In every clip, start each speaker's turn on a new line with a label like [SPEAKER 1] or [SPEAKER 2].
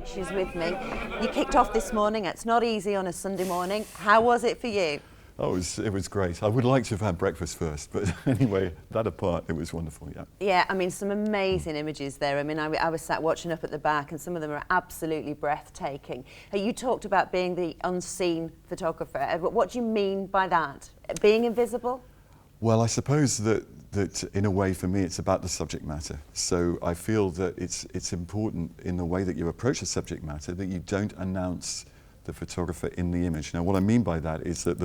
[SPEAKER 1] She's with me. You kicked off this morning. It's not easy on a Sunday morning. How was it for you?
[SPEAKER 2] Oh, it was great. I would like to have had breakfast first, but anyway, that apart, it was wonderful, yeah.
[SPEAKER 1] Yeah, I mean, some amazing images there. I mean, I was sat watching up at the back, and some of them are absolutely breathtaking. You talked about being the unseen photographer. What do you mean by that? Being invisible?
[SPEAKER 2] Well, I suppose that in a way, for me, it's about the subject matter. So I feel that it's important in the way that you approach the subject matter that you don't announce the photographer in the image. Now, what I mean by that is that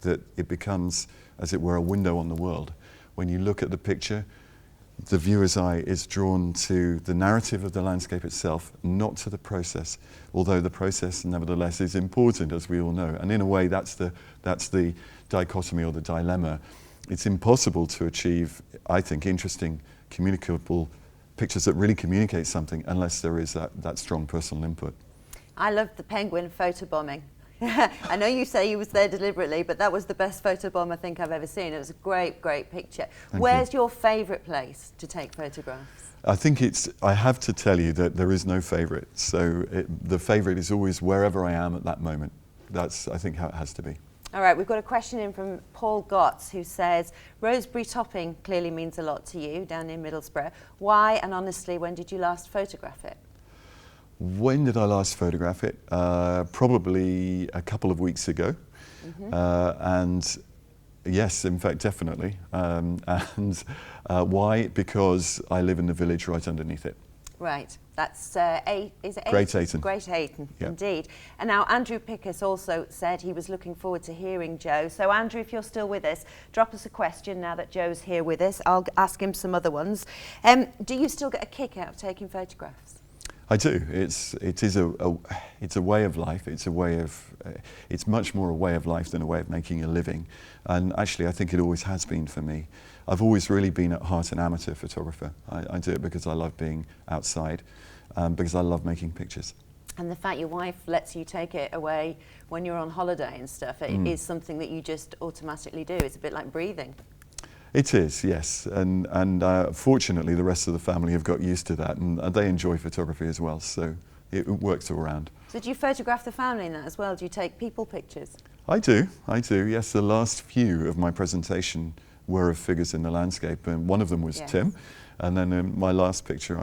[SPEAKER 2] that it becomes, as it were, a window on the world. When you look at the picture, the viewer's eye is drawn to the narrative of the landscape itself, not to the process, although the process nevertheless is important, as we all know. And in a way, that's the dichotomy or the dilemma. It's impossible to achieve, I think, interesting, communicable pictures that really communicate something unless there is that strong personal input.
[SPEAKER 1] I loved the penguin photobombing. I know you say you was there deliberately, but that was the best photobomb I think I've ever seen. It was a great, great picture. Where's your favourite place to take photographs?
[SPEAKER 2] I think I have to tell you that there is no favourite. So the favourite is always wherever I am at that moment. That's, I think, how it has to be.
[SPEAKER 1] All right, we've got a question in from Paul Gotts, who says, Roseberry topping clearly means a lot to you down in Middlesbrough. Why, and honestly, when did you last photograph it?
[SPEAKER 2] When did I last photograph it? Probably a couple of weeks ago. Mm-hmm. And yes, in fact, definitely. Why? Because I live in the village right underneath it.
[SPEAKER 1] Right, that's is it
[SPEAKER 2] Great Ayton.
[SPEAKER 1] Great Ayton,
[SPEAKER 2] yep.
[SPEAKER 1] Indeed. And now Andrew Pickus also said he was looking forward to hearing Joe. So Andrew, if you're still with us, drop us a question now that Joe's here with us. I'll ask him some other ones. Do you still get a kick out of taking photographs?
[SPEAKER 2] I do. It's a way of life. It's much more a way of life than a way of making a living. And actually, I think it always has been for me. I've always really been at heart an amateur photographer. I do it because I love being outside, because I love making pictures.
[SPEAKER 1] And the fact your wife lets you take it away when you're on holiday and stuff, it is something that you just automatically do. It's a bit like breathing.
[SPEAKER 2] It is, yes, and fortunately the rest of the family have got used to that, and they enjoy photography as well, so it works all around.
[SPEAKER 1] So do you photograph the family in that as well? Do you take people pictures?
[SPEAKER 2] I do, yes. The last few of my presentation were of figures in the landscape, and one of them was Tim, and then in my last picture,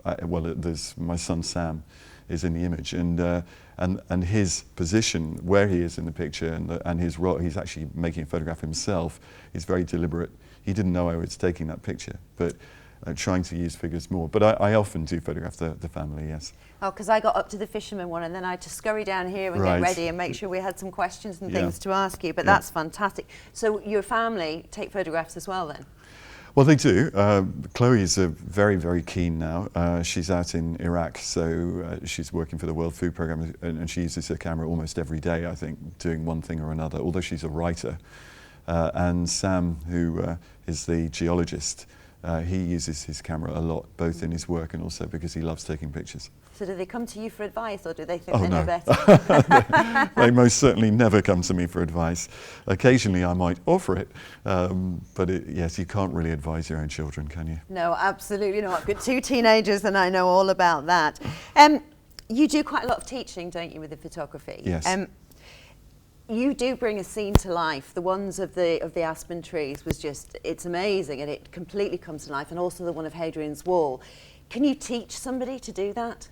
[SPEAKER 2] there's my son Sam is in the image, and his position, where he is in the picture, and his role, he's actually making a photograph himself, is very deliberate. He didn't know I was taking that picture, but trying to use figures more. But I often do photograph the family, yes.
[SPEAKER 1] Oh, because I got up to the fisherman one, and then I had to scurry down here and get ready and make sure we had some questions and things to ask you, but that's fantastic. So your family take photographs as well then?
[SPEAKER 2] Well, they do. Chloe's very, very keen now. She's out in Iraq, so she's working for the World Food Programme, and she uses her camera almost every day, I think, doing one thing or another, although she's a writer. And Sam, who is the geologist, he uses his camera a lot, both in his work and also because he loves taking pictures.
[SPEAKER 1] So do they come to you for advice, or do they think they know better?
[SPEAKER 2] They most certainly never come to me for advice. Occasionally I might offer it, but yes, you can't really advise your own children, can you?
[SPEAKER 1] No, absolutely not. I've got 2 teenagers and I know all about that. You do quite a lot of teaching, don't you, with the photography?
[SPEAKER 2] Yes.
[SPEAKER 1] You do bring a scene to life. The ones of the aspen trees was it's amazing, and it completely comes to life, and also the one of Hadrian's Wall. Can you teach somebody to do that?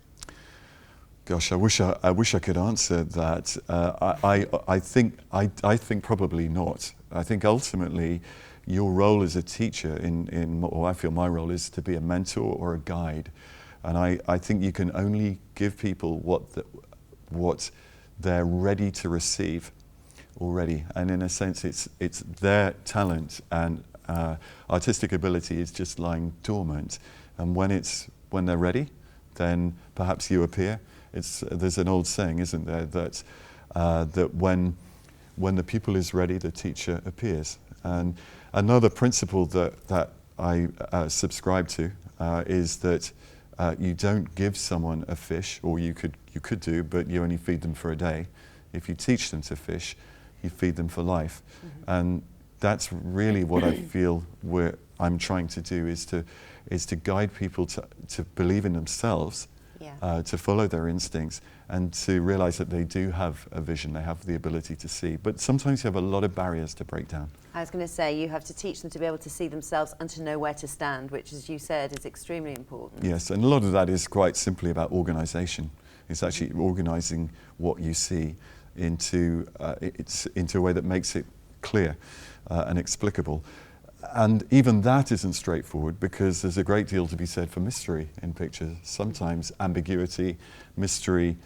[SPEAKER 2] Gosh, I wish I could answer that. I think probably not. I think ultimately your role as a teacher or I feel my role is to be a mentor or a guide, and I think you can only give people what they're ready to receive already, and in a sense it's their talent and artistic ability is just lying dormant, and when they're ready, then perhaps you appear. There's an old saying, isn't there, that when the pupil is ready, the teacher appears. And another principle that I subscribe to is that you don't give someone a fish, or you could do, but you only feed them for a day. If you teach them to fish, you feed them for life. Mm-hmm. And that's really what I feel I'm trying to do, is is to guide people to believe in themselves, to follow their instincts, and to realize that they do have a vision, they have the ability to see. But sometimes you have a lot of barriers to break down.
[SPEAKER 1] I was going to say, you have to teach them to be able to see themselves and to know where to stand, which, as you said, is extremely important.
[SPEAKER 2] Yes, and a lot of that is quite simply about organization. It's actually organizing what you see into a way that makes it clear and explicable. And even that isn't straightforward, because there's a great deal to be said for mystery in pictures. Sometimes ambiguity, mystery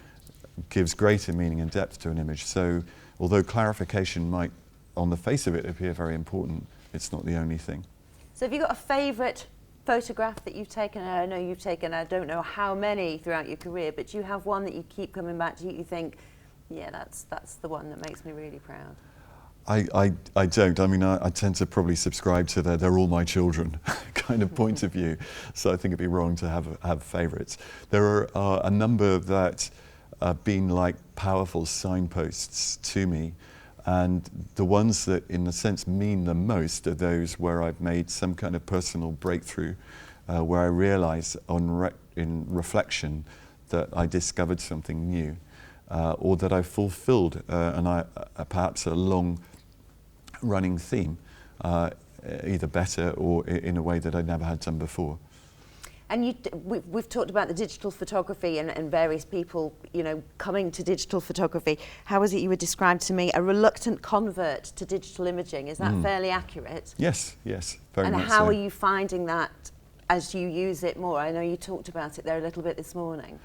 [SPEAKER 2] gives greater meaning and depth to an image. So although clarification might, on the face of it, appear very important, it's not the only thing.
[SPEAKER 1] So have you got a favourite photograph that you've taken? I know you've taken, I don't know how many throughout your career, but do you have one that you keep coming back to, you think, yeah, that's the one that makes me really proud?
[SPEAKER 2] I don't. I mean, I tend to probably subscribe to they're all my children kind of point of view. So I think it'd be wrong to have favourites. There are a number that have been like powerful signposts to me. And the ones that, in a sense, mean the most are those where I've made some kind of personal breakthrough, where I realise in reflection that I discovered something new, or that I fulfilled perhaps a long-running theme, either better or in a way that I'd never had done before.
[SPEAKER 1] And we've talked about the digital photography and various people, you know, coming to digital photography. How was it you would describe to me? A reluctant convert to digital imaging. Is that fairly accurate?
[SPEAKER 2] Yes, very much so.
[SPEAKER 1] And how are you finding that as you use it more? I know you talked about it there a little bit this morning.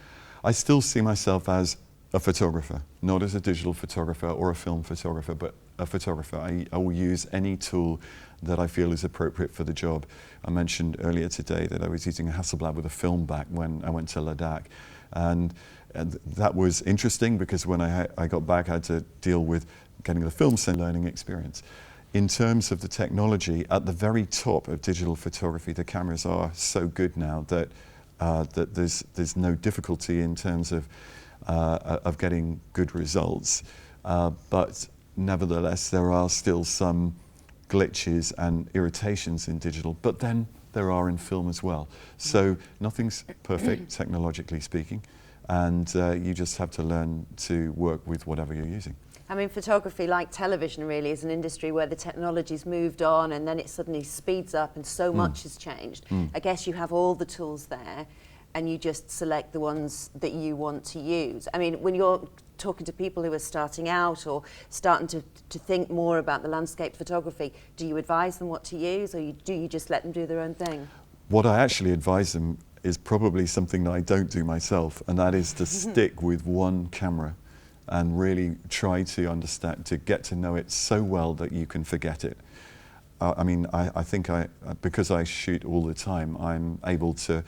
[SPEAKER 2] I still see myself as a photographer, not as a digital photographer or a film photographer, but a photographer. I will use any tool that I feel is appropriate for the job. I mentioned earlier today that I was using a Hasselblad with a film back when I went to Ladakh, and that was interesting because when I got back I had to deal with getting the film and learning experience. In terms of the technology, at the very top of digital photography, the cameras are so good now that there's no difficulty in terms of getting good results, but nevertheless there are still some glitches and irritations in digital, but then there are in film as well. So nothing's perfect technologically speaking, and you just have to learn to work with whatever you're using.
[SPEAKER 1] I mean, photography, like television, really is an industry where the technology's moved on and then it suddenly speeds up and so much has changed. I guess you have all the tools there and you just select the ones that you want to use. I mean, when you're talking to people who are starting out or starting to think more about the landscape photography, do you advise them what to use, or do you just let them do their own thing?
[SPEAKER 2] What I actually advise them is probably something that I don't do myself, and that is to stick with one camera and really try to understand, to get to know it so well that you can forget it. I mean, I think because I shoot all the time, I'm able to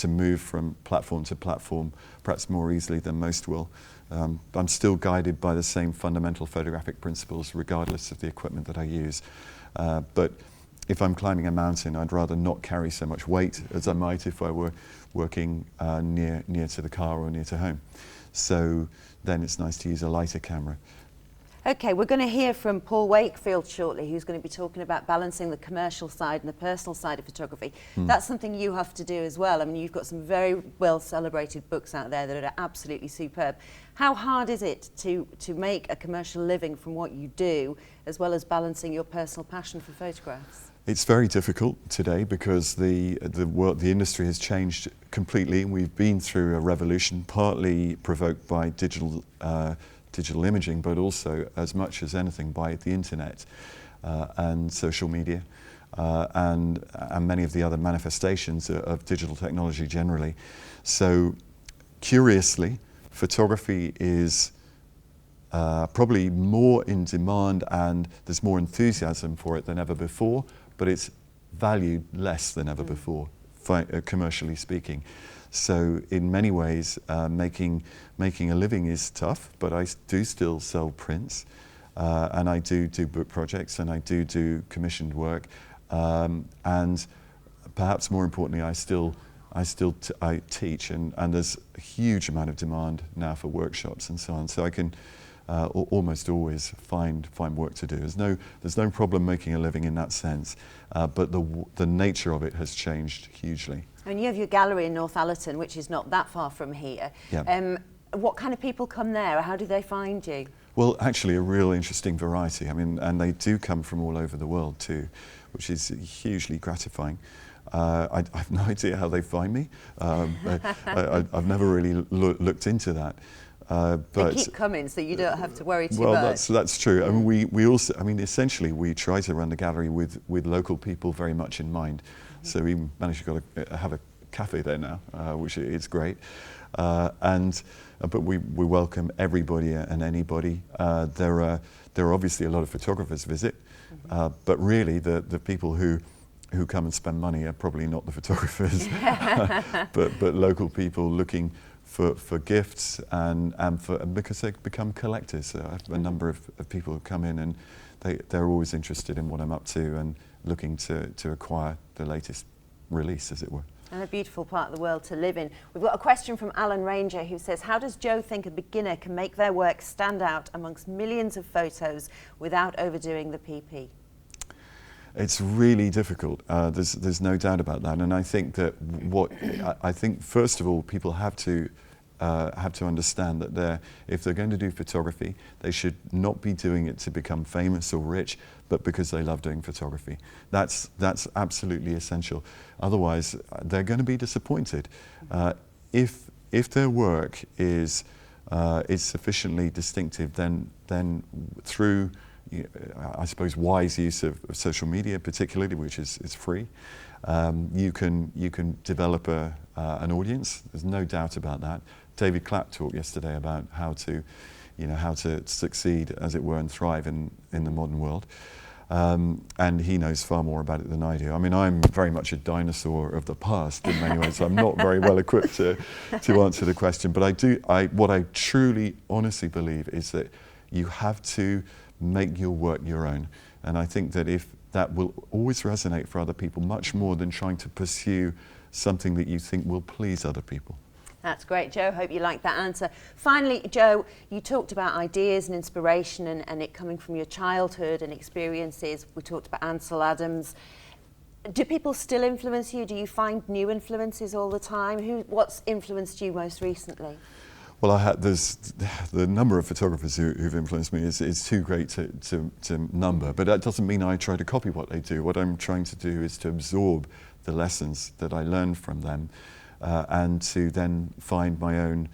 [SPEAKER 2] move from platform to platform perhaps more easily than most will. I'm still guided by the same fundamental photographic principles regardless of the equipment that I use. But if I'm climbing a mountain, I'd rather not carry so much weight as I might if I were working near to the car or near to home. So then it's nice to use a lighter camera.
[SPEAKER 1] Okay, we're going to hear from Paul Wakefield shortly, who's going to be talking about balancing the commercial side and the personal side of photography. That's something you have to do as well. I mean, you've got some very well celebrated books out there that are absolutely superb. How hard is it to make a commercial living from what you do, as well as balancing your personal passion for photographs?
[SPEAKER 2] It's very difficult today because the industry has changed completely. We've been through a revolution, partly provoked by digital imaging, but also, as much as anything, by the internet and social media and many of the other manifestations of digital technology generally. So, curiously, photography is probably more in demand and there's more enthusiasm for it than ever before, but it's valued less than ever before, commercially speaking. So in many ways, making a living is tough, but I do still sell prints, and I do book projects, and I do commissioned work, and perhaps more importantly, I teach, and there's a huge amount of demand now for workshops and so on. So I can almost always find work to do. There's no problem making a living in that sense, but the nature of it has changed hugely.
[SPEAKER 1] And you have your gallery in Northallerton, which is not that far from here.
[SPEAKER 2] Yeah.
[SPEAKER 1] What kind of people come there? How do they find you?
[SPEAKER 2] Well, actually, a real interesting variety. I mean, and they do come from all over the world too, which is hugely gratifying. I have no idea how they find me. I've never really looked into that.
[SPEAKER 1] But they keep coming, so you don't have to worry too much.
[SPEAKER 2] Well, that's true. I mean, we also, I mean, essentially, we try to run the gallery with local people very much in mind. So we managed to have a cafe there now, which is great. But we welcome everybody and anybody. There are obviously a lot of photographers visit, but really the people who come and spend money are probably not the photographers, but local people looking for gifts and because they become collectors. So I have a number of people who come in and they're always interested in what I'm up to and looking to acquire the latest release, as it were.
[SPEAKER 1] And a beautiful part of the world to live in. We've got a question from Alan Ranger who says, how does Joe think a beginner can make their work stand out amongst millions of photos without overdoing the PP?
[SPEAKER 2] It's really difficult. There's no doubt about that. And I think that I think first of all, people have to understand that if they're going to do photography, they should not be doing it to become famous or rich, but because they love doing photography. That's absolutely essential. Otherwise, they're going to be disappointed. If their work is sufficiently distinctive, then through I suppose wise use of social media, particularly, which is free, you can develop an audience. There's no doubt about that. David Clapp talked yesterday about how to succeed, as it were, and thrive in the modern world. And he knows far more about it than I do. I mean, I'm very much a dinosaur of the past in many ways, so I'm not very well equipped to answer the question. But what I truly, honestly believe is that you have to make your work your own. And I think that that will always resonate for other people much more than trying to pursue something that you think will please other people.
[SPEAKER 1] That's great, Joe. Hope you like that answer. Finally, Joe, you talked about ideas and inspiration and it coming from your childhood and experiences. We talked about Ansel Adams. Do people still influence you? Do you find new influences all the time? What's influenced you most recently?
[SPEAKER 2] Well, there's the number of photographers who've influenced me is too great to number, but that doesn't mean I try to copy what they do. What I'm trying to do is to absorb the lessons that I learn from them and to then find my own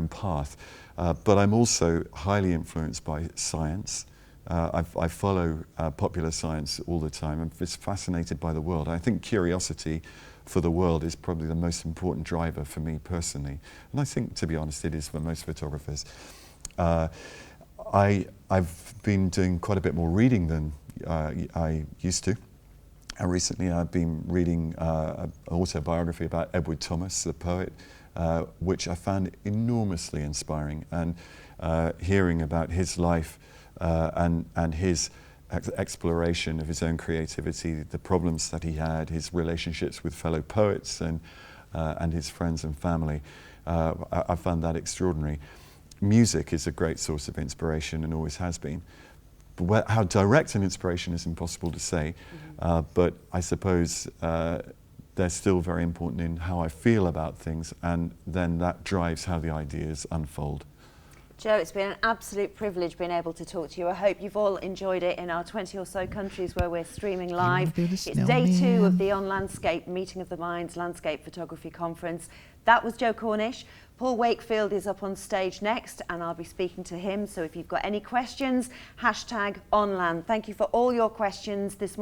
[SPEAKER 2] path. But I'm also highly influenced by science. I follow popular science all the time. I'm just fascinated by the world. I think curiosity for the world is probably the most important driver for me personally. And I think, to be honest, it is for most photographers. I've been doing quite a bit more reading than I used to. And recently I've been reading an autobiography about Edward Thomas, the poet, which I found enormously inspiring. And hearing about his life and his exploration of his own creativity, the problems that he had, his relationships with fellow poets and his friends and family. I found that extraordinary. Music is a great source of inspiration and always has been. But how direct an inspiration is impossible to say, but I suppose they're still very important in how I feel about things, and then that drives how the ideas unfold.
[SPEAKER 1] Joe, it's been an absolute privilege being able to talk to you. I hope you've all enjoyed it in our 20 or so countries where we're streaming live. It's day 2 of the On Landscape Meeting of the Minds Landscape Photography Conference. That was Joe Cornish. Paul Wakefield is up on stage next and I'll be speaking to him. So if you've got any questions, #OnLand. Thank you for all your questions this morning.